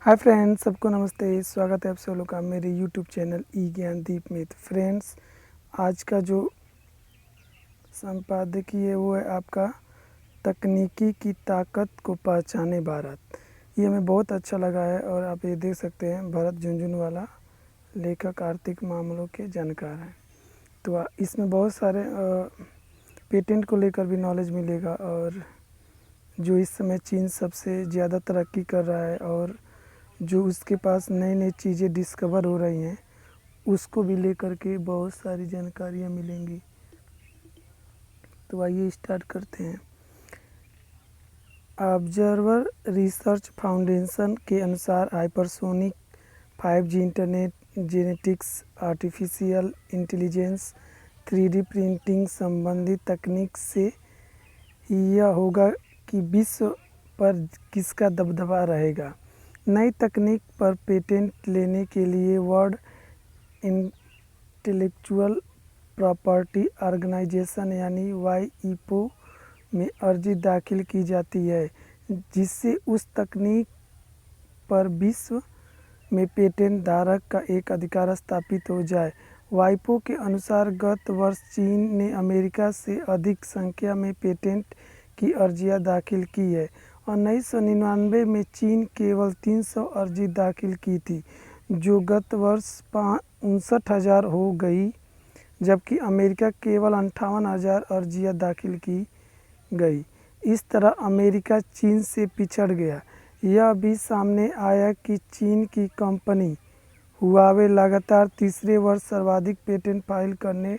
Hi friends, सबको नमस्ते। स्वागत है आप सब लोग का मेरे यूट्यूब चैनल ई ज्ञान दीप में। तो फ्रेंड्स, आज का जो संपादकीय है वो है आपका तकनीकी की ताकत को पहचाने भारत। ये हमें बहुत अच्छा लगा है और आप ये देख सकते हैं भरत झुनझुनवाला लेखक आर्थिक मामलों के जानकार हैं। तो इसमें बहुत सारे पेटेंट को लेकर भी नॉलेज मिलेगा और जो इस समय चीन सबसे ज़्यादा तरक्की कर रहा है और जो उसके पास नई नई चीज़ें डिस्कवर हो रही हैं उसको भी लेकर के बहुत सारी जानकारियाँ मिलेंगी। तो आइए स्टार्ट करते हैं। ऑब्जर्वर रिसर्च फाउंडेशन के अनुसार hypersonic 5G internet, genetics, artificial intelligence, 3D printing संबंधित तकनीक से यह होगा कि विश्व पर किसका दबदबा रहेगा। नई तकनीक पर पेटेंट लेने के लिए वर्ल्ड इंटेलेक्चुअल प्रॉपर्टी ऑर्गेनाइजेशन यानी WIPO में अर्जी दाखिल की जाती है, जिससे उस तकनीक पर विश्व में पेटेंट धारक का एक अधिकार स्थापित हो जाए। WIPO के अनुसार गत वर्ष चीन ने अमेरिका से अधिक संख्या में पेटेंट की अर्जियां दाखिल की है और 1999 में चीन केवल 300 अर्जी दाखिल की थी, जो गत वर्ष 59,000 हो गई, जबकि अमेरिका केवल 58,000 अर्जियां दाखिल की गई। इस तरह अमेरिका चीन से पिछड़ गया। यह भी सामने आया कि चीन की कंपनी हुआवे लगातार तीसरे वर्ष सर्वाधिक पेटेंट फाइल करने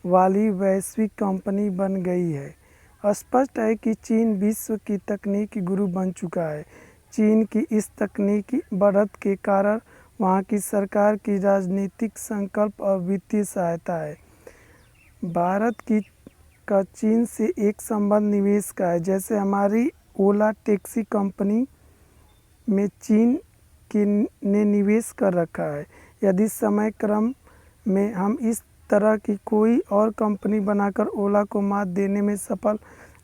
वाली वैश्विक कंपनी बन गई है। स्पष्ट है कि चीन विश्व की तकनीकी गुरु बन चुका है। चीन की इस तकनीकी बढ़त के कारण वहाँ की सरकार की राजनीतिक संकल्प और वित्तीय सहायता है। भारत की का चीन से एक संबंध निवेश का है। जैसे हमारी ओला टैक्सी कंपनी में चीन ने निवेश कर रखा है। यदि समय क्रम में हम इस तरह की कोई और कंपनी बनाकर ओला को मात देने में सफल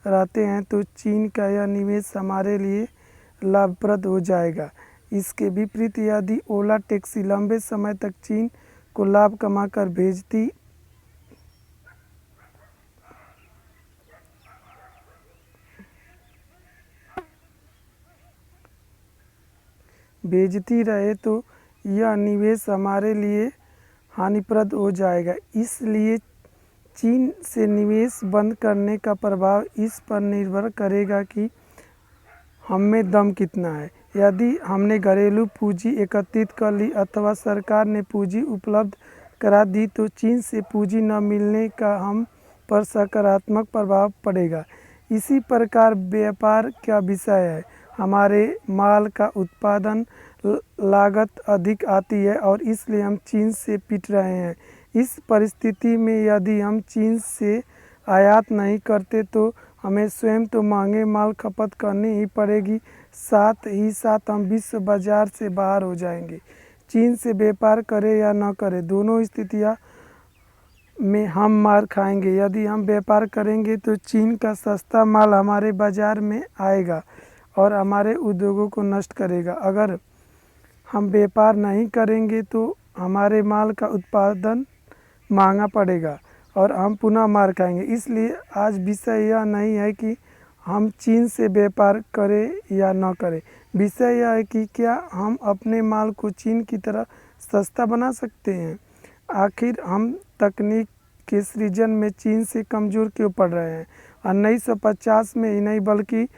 रहते हैं तो चीन का यह निवेश हमारे लिए लाभप्रद हो जाएगा। इसके विपरीत यदि ओला टैक्सी लंबे समय तक चीन को लाभ कमाकर भेजती रहे तो यह निवेश हमारे लिए हानिप्रद हो जाएगा। इसलिए चीन से निवेश बंद करने का प्रभाव इस पर निर्भर करेगा कि हम में दम कितना है। यदि हमने घरेलू पूंजी एकत्रित कर ली अथवा सरकार ने पूंजी उपलब्ध करा दी तो चीन से पूंजी न मिलने का हम पर सकारात्मक प्रभाव पड़ेगा। इसी प्रकार व्यापार का विषय है। हमारे माल का उत्पादन लागत अधिक आती है और इसलिए हम चीन से पिट रहे हैं। इस परिस्थिति में यदि हम चीन से आयात नहीं करते तो हमें स्वयं तो महंगे माल खपत करनी ही पड़ेगी, साथ ही साथ हम विश्व बाजार से बाहर हो जाएंगे। चीन से व्यापार करें या न करें, दोनों स्थितियाँ में हम मार खाएंगे। यदि हम व्यापार करेंगे तो चीन का सस्ता माल हमारे बाज़ार में आएगा और हमारे उद्योगों को नष्ट करेगा। अगर हम व्यापार नहीं करेंगे तो हमारे माल का उत्पादन महंगा पड़ेगा और हम पुनः मार खाएंगे। इसलिए आज विषय यह नहीं है कि हम चीन से व्यापार करें या न करें। विषय यह है कि क्या हम अपने माल को चीन की तरह सस्ता बना सकते हैं। आखिर हम तकनीक के सृजन में चीन से कमज़ोर क्यों पड़ रहे हैं। 1950 में ही नहीं बल्कि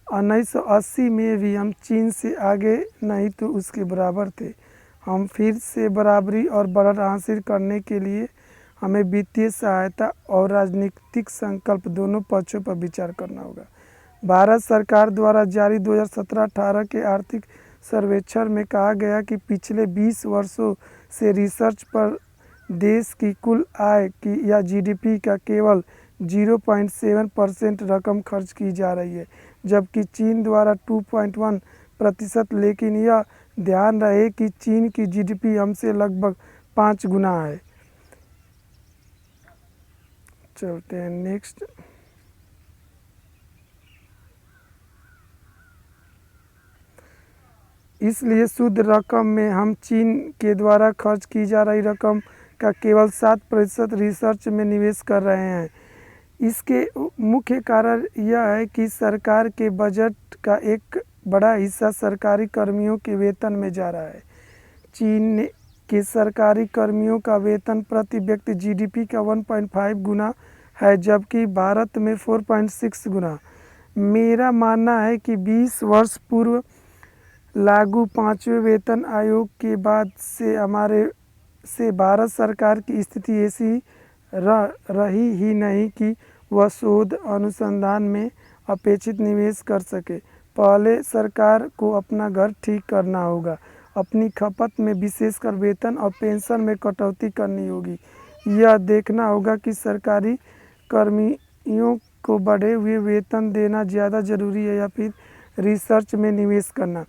1980 में भी हम चीन से आगे नहीं तो उसके बराबर थे। हम फिर से बराबरी और बढ़त हासिल करने के लिए हमें वित्तीय सहायता और राजनीतिक संकल्प दोनों पक्षों पर विचार करना होगा। भारत सरकार द्वारा जारी 2017-18 के आर्थिक सर्वेक्षण में कहा गया कि पिछले 20 वर्षों से रिसर्च पर देश की कुल आय की या जीडीपी का केवल 0.7% रकम खर्च की जा रही है, जबकि चीन द्वारा 2.1%। लेकिन यह ध्यान रहे कि चीन की जीडीपी हमसे लगभग 5 गुना है। चलते हैं नेक्स्ट। इसलिए शुद्ध रकम में हम चीन के द्वारा खर्च की जा रही रकम का केवल 7% रिसर्च में निवेश कर रहे हैं। इसके मुख्य कारण यह है कि सरकार के बजट का एक बड़ा हिस्सा सरकारी कर्मियों के वेतन में जा रहा है। चीन के सरकारी कर्मियों का वेतन प्रति व्यक्ति जीडीपी का 1.5 गुना है, जबकि भारत में 4.6 गुना। मेरा मानना है कि 20 वर्ष पूर्व लागू 5वें वेतन आयोग के बाद से भारत सरकार की स्थिति ऐसी रही ही नहीं कि वह शोध अनुसंधान में अपेक्षित निवेश कर सके। पहले सरकार को अपना घर ठीक करना होगा, अपनी खपत में विशेषकर वेतन और पेंशन में कटौती करनी होगी। यह देखना होगा कि सरकारी कर्मियों को बढ़े हुए वेतन देना ज़्यादा ज़रूरी है या फिर रिसर्च में निवेश करना।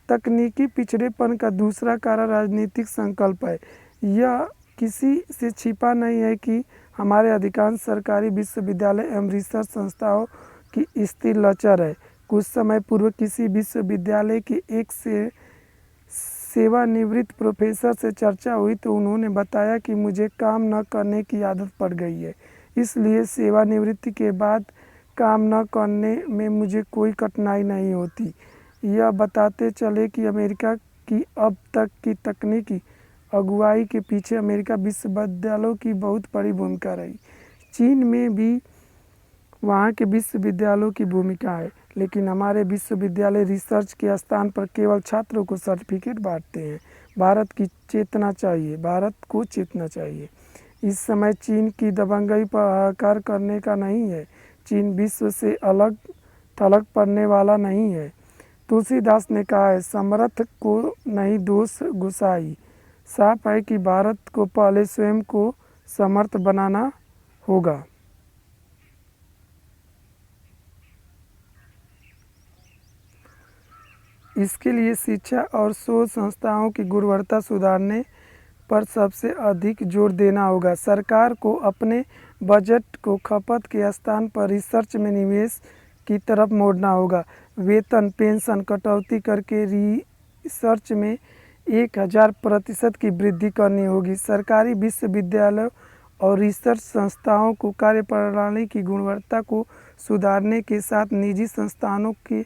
तकनीकी पिछड़ेपन का दूसरा कारण राजनीतिक संकल्प है। यह किसी से छिपा नहीं है कि हमारे अधिकांश सरकारी विश्वविद्यालय एवं रिसर्च संस्थाओं की स्थिति लचर है। कुछ समय पूर्व किसी विश्वविद्यालय के एक से सेवानिवृत्त प्रोफेसर से चर्चा हुई तो उन्होंने बताया कि मुझे काम न करने की आदत पड़ गई है, इसलिए सेवानिवृत्ति के बाद काम न करने में मुझे कोई कठिनाई नहीं होती। यह बताते चले कि अमेरिका की अब तक की तकनीकी अगुवाई के पीछे अमेरिका विश्वविद्यालयों की बहुत बड़ी भूमिका रही। चीन में भी वहाँ के विश्वविद्यालयों की भूमिका है, लेकिन हमारे विश्वविद्यालय रिसर्च के स्थान पर केवल छात्रों को सर्टिफिकेट बांटते हैं। भारत को चेतना चाहिए। इस समय चीन की दबंगई पर हाहाकार करने का नहीं है। चीन विश्व से अलग थलग पड़ने वाला नहीं है। तुलसीदास ने कहा है, समर्थ को नहीं दोष गुसाई। साफ है कि भारत को पहले स्वयं को समर्थ बनाना होगा। इसके लिए शिक्षा और शोध संस्थाओं की गुणवत्ता सुधारने पर सबसे अधिक जोर देना होगा। सरकार को अपने बजट को खपत के स्थान पर रिसर्च में निवेश की तरफ मोड़ना होगा। वेतन पेंशन कटौती करके रिसर्च में 1000% की वृद्धि करनी होगी। सरकारी विश्वविद्यालयों और रिसर्च संस्थाओं को कार्यप्रणाली की गुणवत्ता को सुधारने के साथ निजी संस्थानों के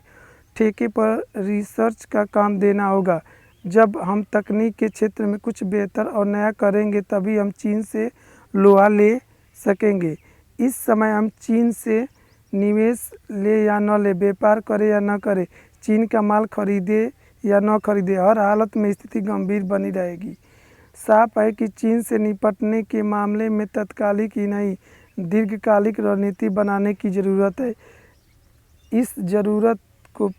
ठेके पर रिसर्च का काम देना होगा। जब हम तकनीक के क्षेत्र में कुछ बेहतर और नया करेंगे तभी हम चीन से लोहा ले सकेंगे। इस समय हम चीन से निवेश ले या न ले, व्यापार करे या न करे, चीन का माल खरीदे या न खरीदे, हर हालत में स्थिति गंभीर बनी रहेगी। साफ है कि चीन से निपटने के मामले में तत्कालिक ही नहीं दीर्घकालिक रणनीति बनाने की ज़रूरत है। इस ज़रूरत को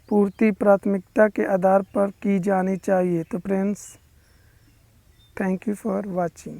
पूर्ति प्राथमिकता के आधार पर की जानी चाहिए। तो friends, thank you for watching.